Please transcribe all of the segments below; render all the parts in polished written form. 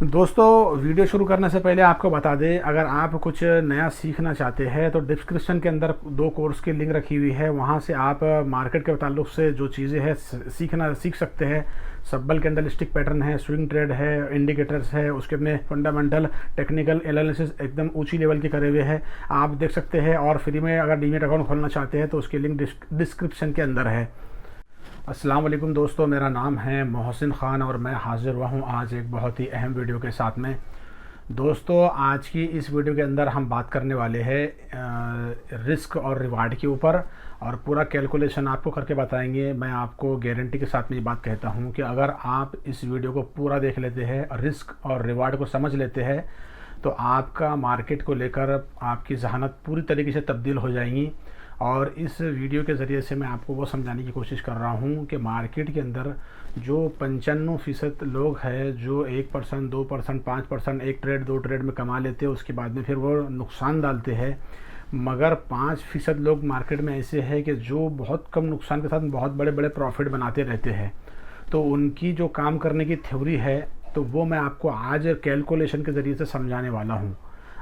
दोस्तों, वीडियो शुरू करने से पहले आपको बता दें, अगर आप कुछ नया सीखना चाहते हैं तो डिस्क्रिप्शन के अंदर 2 कोर्स की लिंक रखी हुई है। वहाँ से आप मार्केट के ताल्लुक से जो चीज़ें हैं सीख सकते हैं। सब्बल कैंडल स्टिक पैटर्न है, स्विंग ट्रेड है, इंडिकेटर्स है, उसके अपने फंडामेंटल टेक्निकल एनालिसिस एकदम ऊंची लेवल के करे हुए हैं, आप देख सकते हैं। और फ्री में अगर डीमेट अकाउंट खोलना चाहते हैं तो उसकी लिंक डिस्क्रिप्शन के अंदर है। अस्सलाम वालेकुम दोस्तों, मेरा नाम है मोहसिन ख़ान और मैं हाज़िर हुआ हूँ आज एक बहुत ही अहम वीडियो के साथ में। दोस्तों, आज की इस वीडियो के अंदर हम बात करने वाले हैं रिस्क और रिवार्ड के ऊपर, और पूरा कैलकुलेशन आपको करके बताएंगे। मैं आपको गारंटी के साथ में ये बात कहता हूँ कि अगर आप इस वीडियो को पूरा देख लेते हैं, रिस्क और रिवार्ड को समझ लेते हैं, तो आपका मार्केट को लेकर आपकी ज़हानत पूरी तरीके से तब्दील हो जाएंगी। और इस वीडियो के ज़रिए से मैं आपको वो समझाने की कोशिश कर रहा हूँ कि मार्केट के अंदर जो 95% लोग हैं, जो 1%, 2%, 5% एक ट्रेड 2 ट्रेड में कमा लेते हैं, उसके बाद में फिर वो नुकसान डालते हैं। मगर 5% लोग मार्केट में ऐसे हैं कि जो बहुत कम नुकसान के साथ बहुत बड़े बड़े प्रॉफिट बनाते रहते हैं। तो उनकी जो काम करने की थ्योरी है, तो वो मैं आपको आज कैलकुलेशन के ज़रिए से समझाने वाला हूँ।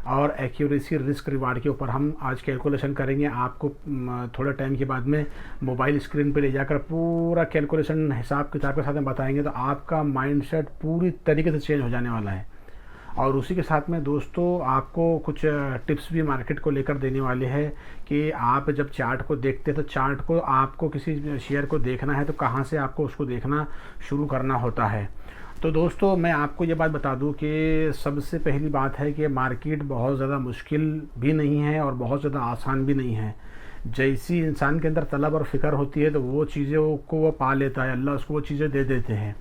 और एक्यूरेसी, रिस्क, रिवार्ड के ऊपर हम आज कैलकुलेशन करेंगे। आपको थोड़े टाइम के बाद में मोबाइल स्क्रीन पे ले जाकर पूरा कैलकुलेशन हिसाब किताब के साथ में बताएंगे, तो आपका माइंडसेट पूरी तरीके से चेंज हो जाने वाला है। और उसी के साथ में दोस्तों, आपको कुछ टिप्स भी मार्केट को लेकर देने वाले हैं कि आप जब चार्ट को देखते हैं तो चार्ट को आपको किसी शेयर को देखना है तो कहाँ से आपको उसको देखना शुरू करना होता है। तो दोस्तों, मैं आपको ये बात बता दूं कि सबसे पहली बात है कि मार्केट बहुत ज़्यादा मुश्किल भी नहीं है और बहुत ज़्यादा आसान भी नहीं है। जैसी इंसान के अंदर तलब और फ़िक्र होती है तो वो चीज़ों को वो पा लेता है, अल्लाह उसको वो चीज़ें दे देते हैं।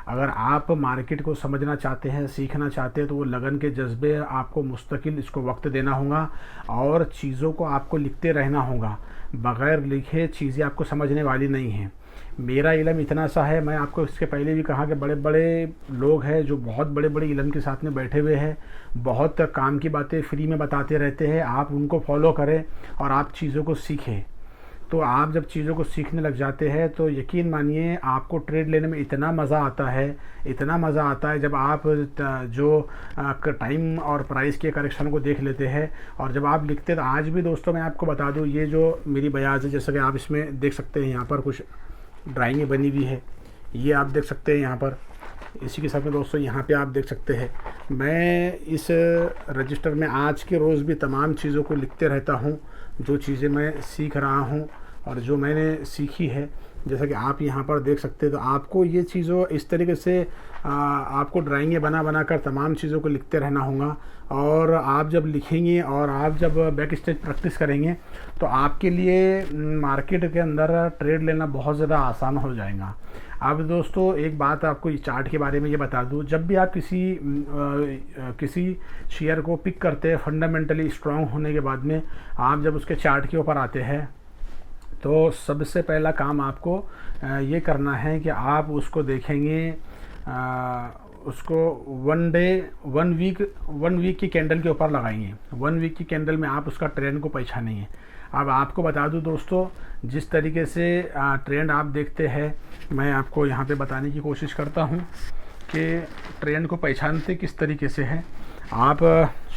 अगर आप मार्केट को समझना चाहते हैं, सीखना चाहते हैं, तो वो लगन के जज्बे आपको मुस्तकिल इसको वक्त देना होगा और चीज़ों को आपको लिखते रहना होगा। बग़ैर लिखे चीज़ें आपको समझने वाली नहीं हैं। मेरा इल्म इतना सा है, मैं आपको इसके पहले भी कहा कि बड़े बड़े लोग हैं जो बहुत बड़े बड़े इल्म के साथ में बैठे हुए हैं, बहुत काम की बातें फ्री में बताते रहते हैं। आप उनको फॉलो करें और आप चीज़ों को सीखें। तो आप जब चीज़ों को सीखने लग जाते हैं तो यकीन मानिए आपको ट्रेड लेने में इतना मज़ा आता है, इतना मज़ा आता है जब आप जो टाइम और प्राइस के करेक्शन को देख लेते हैं और जब आप लिखते हैं। तो आज भी दोस्तों मैं आपको बता दूं, ये जो मेरी बयाज है, जैसा कि आप इसमें देख सकते हैं, यहाँ पर कुछ ड्राइंगें बनी हुई है, ये आप देख सकते हैं यहाँ पर। इसी के साथ में दोस्तों यहाँ पे आप देख सकते हैं, मैं इस रजिस्टर में आज के रोज़ भी तमाम चीज़ों को लिखते रहता हूँ, जो चीज़ें मैं सीख रहा हूँ और जो मैंने सीखी है। जैसा कि आप यहाँ पर देख सकते हैं, तो आपको ये चीज़ों इस तरीके से आपको ड्राइंगें बना बना कर तमाम चीज़ों को लिखते रहना होगा। और आप जब लिखेंगे और आप जब बैक स्टेज प्रैक्टिस करेंगे तो आपके लिए मार्केट के अंदर ट्रेड लेना बहुत ज़्यादा आसान हो जाएगा। अब दोस्तों, एक बात आपको इस चार्ट के बारे में ये बता दूं, जब भी आप किसी शेयर को पिक करते हैं, फंडामेंटली स्ट्रांग होने के बाद में आप जब उसके चार्ट के ऊपर आते हैं, तो सबसे पहला काम आपको ये करना है कि आप उसको देखेंगे, उसको 1 वीक की कैंडल के ऊपर लगाएंगे। 1 वीक की कैंडल में आप उसका ट्रेंड को पहचानेंगे। अब आपको बता दूं दोस्तों, जिस तरीके से ट्रेंड आप देखते हैं, मैं आपको यहाँ पे बताने की कोशिश करता हूँ कि ट्रेंड को पहचानते किस तरीके से है। आप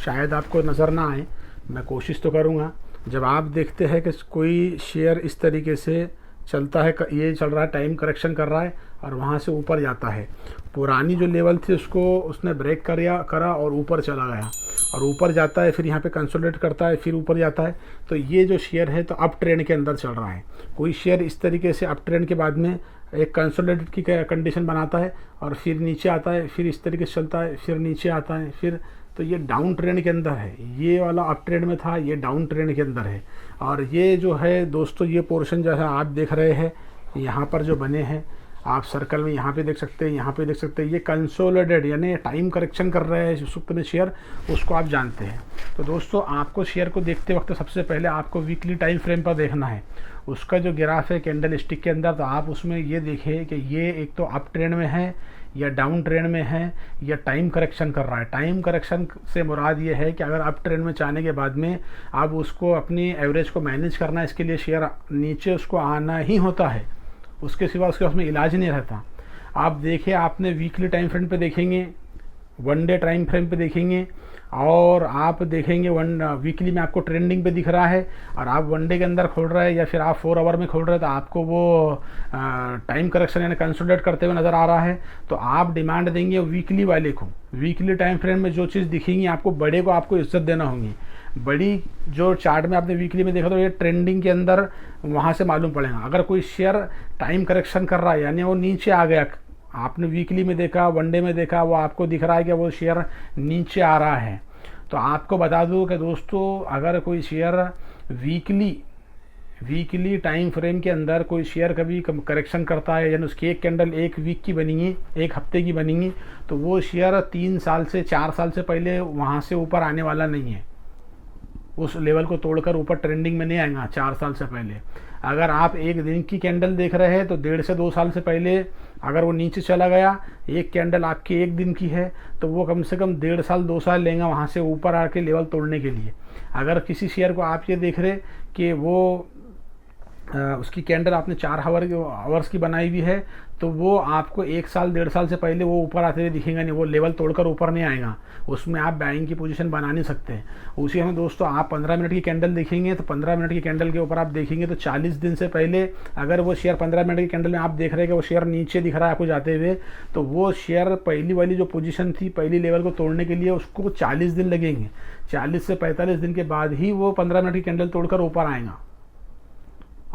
शायद आपको नज़र ना आए, मैं कोशिश तो करूँगा। जब आप देखते हैं कि कोई शेयर इस तरीके से चलता है, ये चल रहा है, टाइम करेक्शन कर रहा है और वहाँ से ऊपर जाता है, पुरानी जो लेवल थी उसको उसने ब्रेक करा और ऊपर चला गया और ऊपर जाता है, फिर यहाँ पे कंसोलिडेट करता है, फिर ऊपर जाता है। तो ये जो शेयर है तो अप ट्रेंड के अंदर चल रहा है। कोई शेयर इस तरीके से अप ट्रेंड के बाद में एक कंसोलिडेट की कंडीशन बनाता है और फिर नीचे आता है, फिर इस तरीके से चलता है, फिर नीचे आता है, फिर तो ये डाउन ट्रेंड के अंदर है। ये वाला अप ट्रेंड में था, ये डाउन ट्रेंड के अंदर है। और ये जो है दोस्तों, ये पोर्शन जो है आप देख रहे हैं, यहाँ पर जो बने हैं आप सर्कल में यहाँ पे देख सकते हैं, यहाँ पे देख सकते हैं, ये कंसोलिडेट यानी टाइम करेक्शन कर रहे हैं उस वक्त में शेयर, उसको आप जानते हैं। तो दोस्तों, आपको शेयर को देखते वक्त सबसे पहले आपको वीकली टाइम फ्रेम पर देखना है। उसका जो ग्राफ है कैंडल स्टिक के अंदर, तो आप उसमें ये देखें कि ये एक तो अप ट्रेंड में है या डाउन ट्रेंड में है या टाइम करेक्शन कर रहा है। टाइम करेक्शन से मुराद ये है कि अगर अप ट्रेंड में जाने के बाद में आप उसको अपनी एवरेज को मैनेज करना है, इसके लिए शेयर नीचे उसको आना ही होता है, उसके सिवा उसके उसमें इलाज नहीं रहता। आप देखिए, आपने वीकली टाइम फ्रेम पे देखेंगे वन डे टाइम फ्रेम पे देखेंगे और आप देखेंगे वीकली में आपको ट्रेंडिंग पे दिख रहा है और आप वन डे के अंदर खोल रहे हैं या फिर आप 4 आवर में खोल रहे हैं तो आपको वो टाइम करेक्शन यानी कंसोलिडेट करते हुए नज़र आ रहा है, तो आप डिमांड देंगे वीकली वाले को। वीकली टाइम फ्रेम में जो चीज़ दिखेंगी आपको, बड़े को आपको इज्जत देना होगी। बड़ी जो चार्ट में आपने वीकली में देखा तो ये ट्रेंडिंग के अंदर वहाँ से मालूम पड़ेगा। अगर कोई शेयर टाइम करेक्शन कर रहा है यानी वो नीचे आ गया, आपने वीकली में देखा, वनडे में देखा, वो आपको दिख रहा है कि वो शेयर नीचे आ रहा है, तो आपको बता दूं कि दोस्तों अगर कोई शेयर वीकली टाइम फ्रेम के अंदर कोई शेयर कभी करेक्शन करता है यानी उसकी एक कैंडल एक वीक की बनेगी, एक हफ्ते की बनेगी, तो वो शेयर 3 साल से 4 साल से पहले वहाँ से ऊपर आने वाला नहीं है। उस लेवल को तोड़कर ऊपर ट्रेंडिंग में नहीं आएगा 4 साल से पहले। अगर आप एक दिन की कैंडल देख रहे हैं तो 1.5 से 2 साल से पहले अगर वो नीचे चला गया, एक कैंडल आपकी एक दिन की है, तो वो कम से कम 1.5 साल 2 साल लेगा वहाँ से ऊपर आके लेवल तोड़ने के लिए। अगर किसी शेयर को आप ये देख रहे कि वो उसकी कैंडल आपने 4 आवर्स की बनाई हुई है, तो वो आपको 1 साल 1.5 साल से पहले वो ऊपर आते हुए दिखेगा नहीं, वो लेवल तोड़कर ऊपर नहीं आएगा, उसमें आप बाइंग की पोजीशन बना नहीं सकते। उसी में दोस्तों आप 15 मिनट की कैंडल देखेंगे तो 15 मिनट की कैंडल के ऊपर आप देखेंगे तो 40 दिन से पहले अगर वो शेयर 15 मिनट की कैंडल में आप देख रहे हैं कि वो शेयर नीचे दिख रहा है आपको जाते हुए, तो वो शेयर पहली वाली जो पोजीशन थी, पहली लेवल को तोड़ने के लिए उसको 40 दिन लगेंगे। 40 से 45 दिन के बाद ही वो 15 मिनट की कैंडल तोड़कर ऊपर आएगा।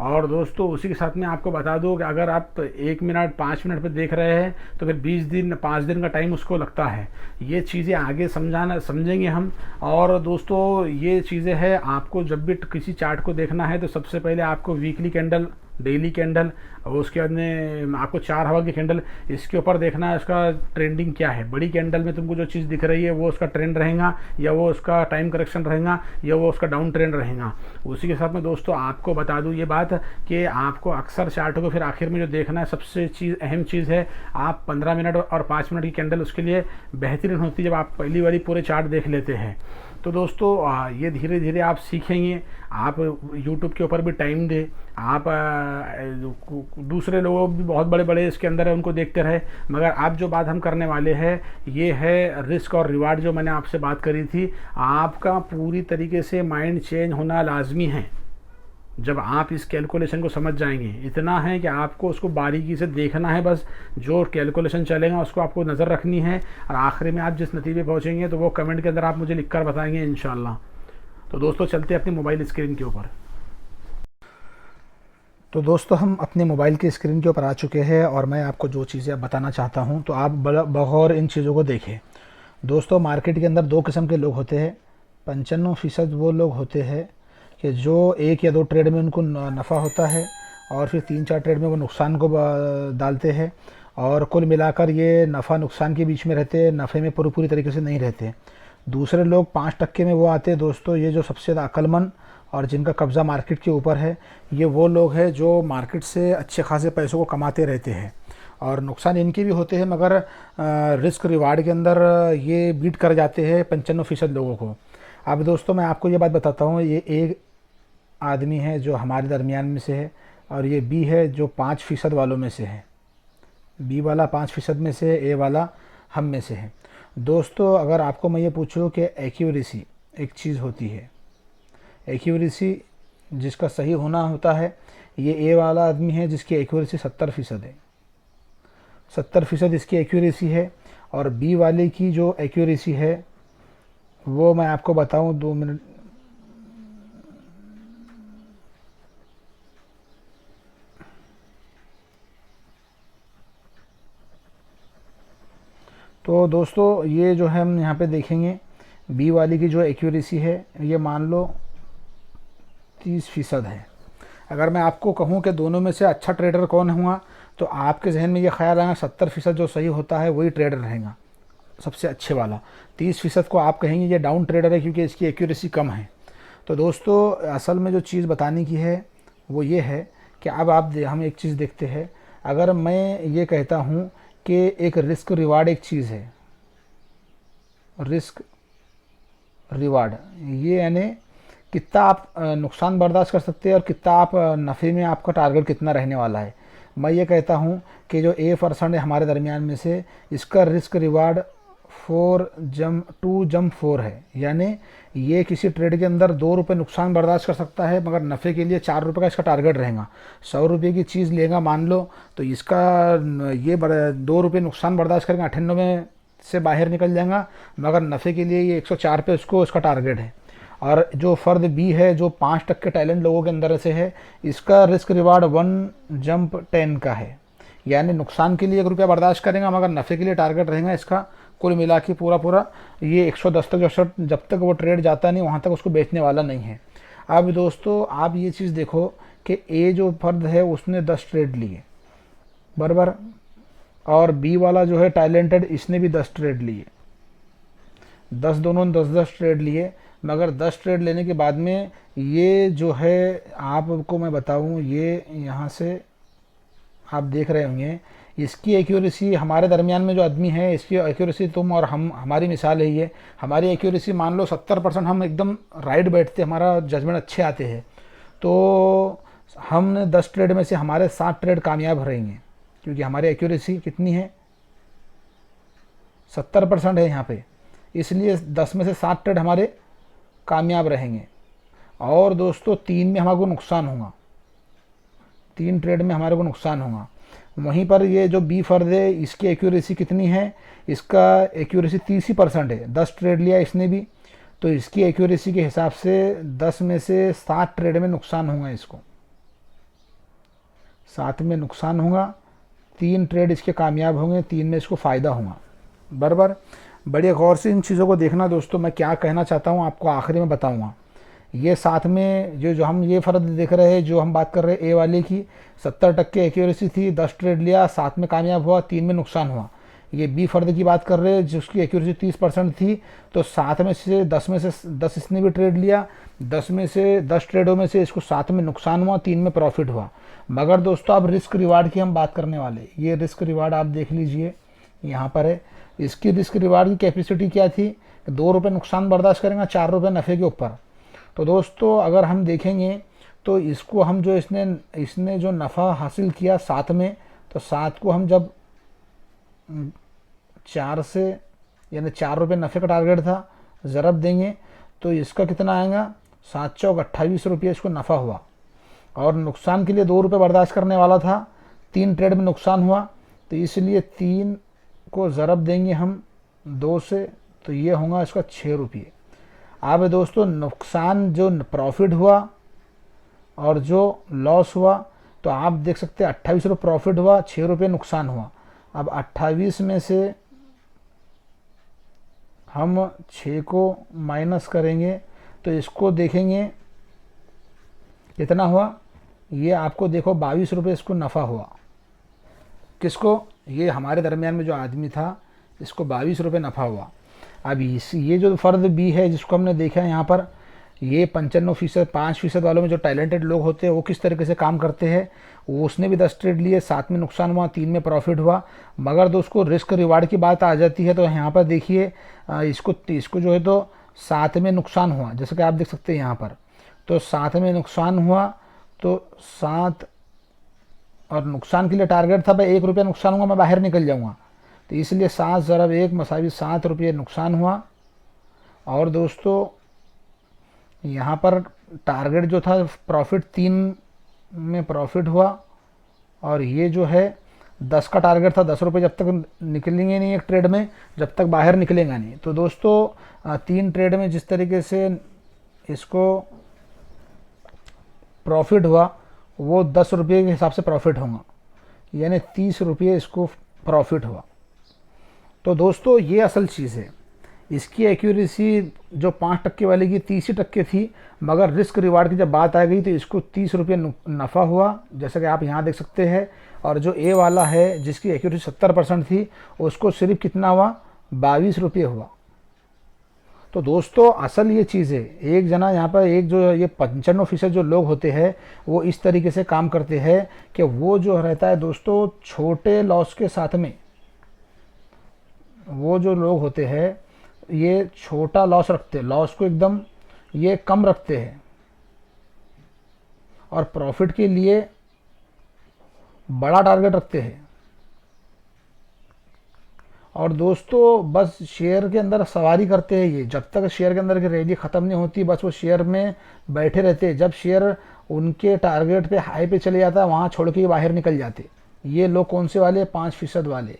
और दोस्तों उसी के साथ में आपको बता दूं कि अगर आप 1 मिनट 5 मिनट पे देख रहे हैं तो फिर 20 दिन 5 दिन का टाइम उसको लगता है। ये चीज़ें आगे समझेंगे हम। और दोस्तों ये चीज़ें हैं, आपको जब भी किसी चार्ट को देखना है तो सबसे पहले आपको वीकली कैंडल, डेली कैंडल और उसके बाद में आपको 4 आवर की कैंडल, इसके ऊपर देखना है उसका ट्रेंडिंग क्या है। बड़ी कैंडल में तुमको जो चीज़ दिख रही है वो उसका ट्रेंड रहेगा या वो उसका टाइम करेक्शन रहेगा या वो उसका डाउन ट्रेंड रहेगा। उसी के साथ में दोस्तों आपको बता दूं ये बात कि आपको अक्सर चार्ट को फिर आखिर में जो देखना है, सबसे अहम चीज़ है, आप 15 मिनट और 5 मिनट की कैंडल उसके लिए बेहतरीन होती है जब आप पहली बारी पूरे चार्ट देख लेते हैं। तो दोस्तों ये धीरे धीरे आप सीखेंगे। आप YouTube के ऊपर भी टाइम दें, आप दूसरे लोग भी बहुत बड़े बड़े इसके अंदर है उनको देखते रहे, मगर आप जो बात हम करने वाले हैं ये है रिस्क और रिवार्ड। जो मैंने आपसे बात करी थी, आपका पूरी तरीके से माइंड चेंज होना लाजमी है जब आप इस कैलकुलेशन को समझ जाएंगे। इतना है कि आपको उसको बारीकी से देखना है, बस जो कैलकुलेशन चलेगा उसको आपको नज़र रखनी है और आखिरी में आप जिस नतीजे पहुंचेंगे तो वो कमेंट के अंदर आप मुझे लिखकर बताएंगे इंशाल्लाह। तो दोस्तों चलते हैं अपनी मोबाइल स्क्रीन के ऊपर। तो दोस्तों हम अपने मोबाइल की स्क्रीन के ऊपर आ चुके हैं और मैं आपको जो चीज़ें बताना चाहता हूँ तो आप बगौर इन चीज़ों को देखें। दोस्तों मार्केट के अंदर 2 किस्म के लोग होते हैं। 95% वो लोग होते हैं कि जो 1 या 2 ट्रेड में उनको नफ़ा होता है और फिर 3-4 ट्रेड में वो नुकसान को डालते हैं और कुल मिलाकर ये नफ़ा नुकसान के बीच में रहते हैं, नफ़े में पूरी तरीके से नहीं रहते। दूसरे लोग 5% में वो आते हैं दोस्तों, ये जो सबसे ज़्यादा अक्लमंद और जिनका कब्ज़ा मार्केट के ऊपर है, ये वो लोग हैं जो मार्केट से अच्छे खासे पैसों को कमाते रहते हैं और नुकसान इनके भी होते हैं, मगर रिस्क रिवार्ड के अंदर ये बीट कर जाते हैं 95% लोगों को। अब दोस्तों मैं आपको ये बात बताता हूँ, ये एक आदमी है जो हमारे दरमियान में से है और ये बी है जो 5% वालों में से है। बी वाला 5% में से, ए वाला हम में से है। दोस्तों अगर आपको मैं ये पूछूँ कि एक्यूरेसी एक चीज़ होती है, एक्यूरेसी जिसका सही होना होता है, ये ए वाला आदमी है जिसकी एक्यूरेसी 70% है, 70% इसकी एक्यूरेसी है। और बी वाले की जो एक्यूरेसी है वो मैं आपको बताऊं, 2 मिनट। तो दोस्तों ये जो है हम यहाँ पे देखेंगे, बी वाली की जो एक्यूरेसी है ये मान लो 30% है। अगर मैं आपको कहूँ कि दोनों में से अच्छा ट्रेडर कौन हुआ, तो आपके जहन में ये ख्याल आएगा 70% जो सही होता है वही ट्रेडर रहेगा सबसे अच्छे वाला। 30% को आप कहेंगे ये डाउन ट्रेडर है क्योंकि इसकी एक्यूरेसी कम है। तो दोस्तों असल में जो चीज़ बताने की है वो ये है कि अब हम एक चीज़ देखते हैं। अगर मैं ये कहता हूँ कि एक रिस्क रिवार्ड एक चीज़ है, रिस्क रिवार्ड ये यानी कितना आप नुकसान बर्दाश्त कर सकते हैं और कितना आप नफ़े में आपका टारगेट कितना रहने वाला है। मैं ये कहता हूँ कि जो A% है हमारे दरमियान में से, इसका रिस्क रिवार्ड 2 जम 4 है, यानी ये किसी ट्रेड के अंदर 2 रुपये नुकसान बर्दाश्त कर सकता है, मगर नफ़े के लिए 4 रुपये का इसका टारगेट रहेगा। 100 रुपये की चीज़ लेगा मान लो, तो इसका ये 2 रुपये नुकसान बर्दाश्त करेगा, 98 से बाहर निकल जाएगा, मगर नफ़े के लिए ये 104 पे उसको उसका टारगेट है। और जो फ़र्द बी है, जो 5% टैलेंट लोगों के अंदर से है, इसका रिस्क रिवार्ड 1 जंप 10 का है, यानी नुकसान के लिए 1 रुपया बर्दाश्त करेगा, मगर नफ़े के लिए टारगेट रहेगा इसका कुल मिला के पूरा ये 110 तक, जब तक वो ट्रेड जाता नहीं वहाँ तक उसको बेचने वाला नहीं है। अब दोस्तों आप ये चीज़ देखो कि ए जो फर्द है उसने 10 ट्रेड लिए बराबर, और बी वाला जो है टैलेंटेड, इसने भी 10 ट्रेड लिए, 10 दोनों ने 10-10 ट्रेड लिए, मगर 10 ट्रेड लेने के बाद में ये जो है आपको मैं बताऊं, ये यहाँ से आप देख रहे होंगे इसकी एक्यूरेसी, हमारे दरमियान में जो आदमी है इसकी एक्यूरेसी, तुम और हम, हमारी मिसाल है ये, हमारी एक्यूरेसी मान लो 70%, हम एकदम राइट बैठते, हमारा जजमेंट अच्छे आते हैं, तो हमने 10 ट्रेड में से हमारे 7 ट्रेड कामयाब रहेंगे, क्योंकि हमारी एक्यूरेसी कितनी है, 70% है यहाँ पे, इसलिए 10 में से 7 ट्रेड हमारे कामयाब रहेंगे। और दोस्तों 3 में हमारे को नुकसान होगा, 3 ट्रेड में हमारे को नुकसान होगा। वहीं पर ये जो बी फर्द है इसकी एक्यूरेसी कितनी है, इसका एक्यूरेसी 30% है, 10 ट्रेड लिया इसने भी, तो इसकी एक्यूरेसी के हिसाब से 10 में से 7 ट्रेड में नुकसान होगा, इसको 7 में नुकसान होगा, 3 ट्रेड इसके कामयाब होंगे, 3 में इसको फ़ायदा होगा बराबर। बड़े गौर से इन चीज़ों को देखना दोस्तों, मैं क्या कहना चाहता हूँ आपको आखिरी में बताऊँगा। ये साथ में जो हम ये फ़र्द देख रहे हैं, जो हम बात कर रहे हैं ए वाले की, 70% एक्यूरेसी थी, 10 ट्रेड लिया, 7 में कामयाब हुआ, 3 में नुकसान हुआ। ये बी फर्द की बात कर रहे हैं जिसकी एक्यूरेसी 30% थी, तो 7 में से 10 इसने भी ट्रेड लिया, 10 ट्रेडों में से इसको 7 में नुकसान हुआ, 3 में प्रॉफिट हुआ। मगर दोस्तों अब रिस्क रिवार्ड की हम बात करने वाले, ये रिस्क रिवार्ड आप देख लीजिए यहाँ पर है, इसकी रिस्क रिवार्ड की कैपेसिटी क्या थी, 2 रुपये नुकसान बर्दाश्त करेंगे, 4 रुपये नफ़े के ऊपर। तो दोस्तों अगर हम देखेंगे तो इसको हम जो इसने जो नफ़ा हासिल किया 7 में, तो 7 को हम जब 4 से, यानी 4 रुपये नफ़े का टारगेट था, ज़रब देंगे तो इसका कितना आएगा, 7 चौक 28 रुपये इसको नफ़ा हुआ। और नुकसान के लिए 2 रुपये बर्दाश्त करने वाला था, 3 ट्रेड में नुकसान हुआ, तो इसलिए 3 को ज़रब देंगे हम 2 से, तो ये होगा इसका 6 रुपये। अब दोस्तों नुकसान जो प्रॉफिट हुआ और जो लॉस हुआ, तो आप देख सकते हैं 28 रुपये प्रॉफिट हुआ, 6 रुपये नुकसान हुआ। अब 28 में से हम 6 को माइनस करेंगे तो इसको देखेंगे कितना हुआ, ये आपको देखो 22 रुपये इसको नफ़ा हुआ। किसको, ये हमारे दरमियान में जो आदमी था इसको 22 रुपये नफ़ा हुआ। अब ये जो फ़र्द बी है जिसको हमने देखा है यहाँ पर, ये 95%, 5% वालों में जो टैलेंटेड लोग होते हैं वो किस तरीके से काम करते हैं, वो उसने भी 10 ट्रेड लिए, 7 में नुकसान हुआ, 3 में प्रॉफिट हुआ। मगर दोस्तों रिस्क रिवार्ड की बात आ जाती है, तो यहाँ पर देखिए इसको जो है तो 7 में नुकसान हुआ, जैसे कि आप देख सकते हैं यहाँ पर, तो 7 में नुकसान हुआ, तो 7, और नुकसान के लिए टारगेट था भाई 1 रुपया नुकसान हुआ मैं बाहर निकल जाऊँगा, तो इसलिए 7 ज़रब 1 मसावी 7 रुपये नुकसान हुआ। और दोस्तों यहाँ पर टारगेट जो था प्रॉफिट, 3 में प्रॉफिट हुआ, और ये जो है 10 का टारगेट था, 10 रुपये जब तक निकलेंगे नहीं एक ट्रेड में, जब तक बाहर निकलेगा नहीं। तो दोस्तों 3 ट्रेड में जिस तरीके से इसको प्रॉफिट हुआ वो 10 रुपये के हिसाब से प्रॉफिट होगा, यानी 30 रुपये इसको प्रॉफिट हुआ। तो दोस्तों ये असल चीज़ है, इसकी एक्यूरेसी जो 5% वाले की 30% थी, मगर रिस्क रिवार्ड की जब बात आ गई तो इसको 30 रुपये नफ़ा हुआ, जैसा कि आप यहाँ देख सकते हैं। और जो ए वाला है जिसकी एक्यूरेसी 70% थी, उसको सिर्फ कितना हुआ, 22 रुपये हुआ। तो दोस्तों असल ये चीज़ है, एक जना यहाँ पर, एक जो ये 95% जो लोग होते हैं वो इस तरीके से काम करते हैं कि वो जो रहता है दोस्तों छोटे लॉस के साथ में, वो जो लोग होते हैं ये छोटा लॉस रखते हैं, लॉस को एकदम ये कम रखते हैं, और प्रॉफिट के लिए बड़ा टारगेट रखते हैं। और दोस्तों बस शेयर के अंदर सवारी करते हैं ये, जब तक शेयर के अंदर की रैली ख़त्म नहीं होती बस वो शेयर में बैठे रहते हैं। जब शेयर उनके टारगेट पे हाई पे चले जाता है वहाँ छोड़ के बाहर निकल जाते। ये लोग कौन से वाले, 5% वाले।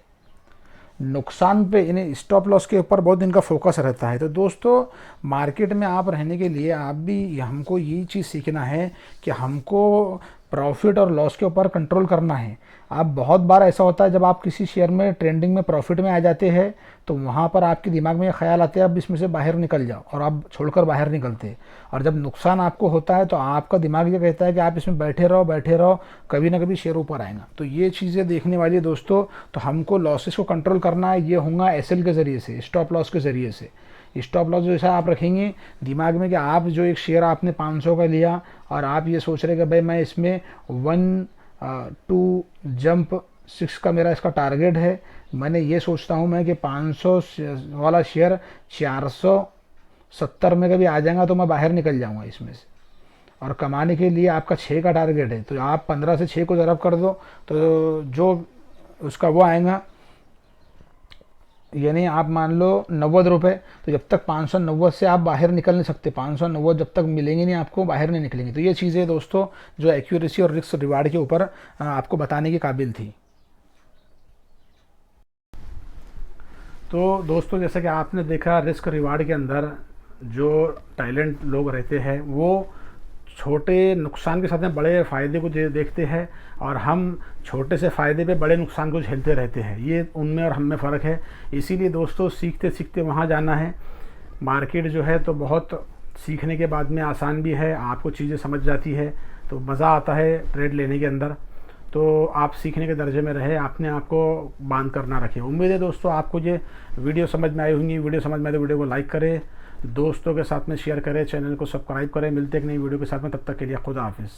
नुकसान पे इन्हें स्टॉप लॉस के ऊपर बहुत इनका फोकस रहता है। तो दोस्तों मार्केट में आप रहने के लिए आप भी, हमको ये चीज़ सीखना है कि हमको प्रॉफिट और लॉस के ऊपर कंट्रोल करना है। आप बहुत बार ऐसा होता है जब आप किसी शेयर में ट्रेंडिंग में प्रॉफिट में आ जाते हैं तो वहाँ पर आपके दिमाग में ये ख्याल आते हैं अब इसमें से बाहर निकल जाओ, और आप छोड़कर बाहर निकलते हैं। और जब नुकसान आपको होता है तो आपका दिमाग ये कहता है कि आप इसमें बैठे रहो बैठे रहो, कभी ना कभी शेयर ऊपर आएगा। तो ये चीज़ें देखने वाली है दोस्तों। तो हमको लॉसेस को कंट्रोल करना है, ये होगा एसएल के ज़रिए से, स्टॉप लॉस के ज़रिए से। स्टॉप लॉस जैसा आप रखेंगे दिमाग में कि आप जो एक शेयर आपने 500 का लिया और आप ये सोच रहे कि भाई मैं इसमें 1 जंप 6 का मेरा इसका टारगेट है, मैंने ये सोचता हूँ मैं कि 500 वाला शेयर 470 में कभी आ जाएगा तो मैं बाहर निकल जाऊँगा इसमें से। और कमाने के लिए आपका 6 का टारगेट है तो आप 15 से 6 को ज़रब कर दो तो जो उसका वो आएगा, यानी आप मान लो 90 रुपये। तो जब तक 590 से आप बाहर निकल नहीं सकते, 590 जब तक मिलेंगे नहीं आपको बाहर नहीं निकलेंगे। तो ये चीज़ें दोस्तों जो एक्यूरेसी और रिस्क रिवार्ड के ऊपर आपको बताने की काबिल थी। तो दोस्तों जैसा कि आपने देखा रिस्क रिवार्ड के अंदर जो टैलेंट लोग रहते हैं वो छोटे नुकसान के साथ में बड़े फ़ायदे को देखते हैं, और हम छोटे से फ़ायदे पे बड़े नुकसान को झेलते रहते हैं। ये उनमें और हम में फ़र्क है। इसीलिए दोस्तों सीखते सीखते वहाँ जाना है। मार्केट जो है तो बहुत सीखने के बाद में आसान भी है, आपको चीज़ें समझ जाती है तो मज़ा आता है ट्रेड लेने के अंदर। तो आप सीखने के दर्जे में रहे, आपने आपको बांध कर ना रखे। उम्मीद है दोस्तों आपको ये वीडियो समझ में आई होंगी। वीडियो समझ में आए तो वीडियो को लाइक करें, दोस्तों के साथ में शेयर करें, चैनल को सब्सक्राइब करें। मिलते एक नई वीडियो के साथ में, तब तक के लिए खुदा हाफिज़।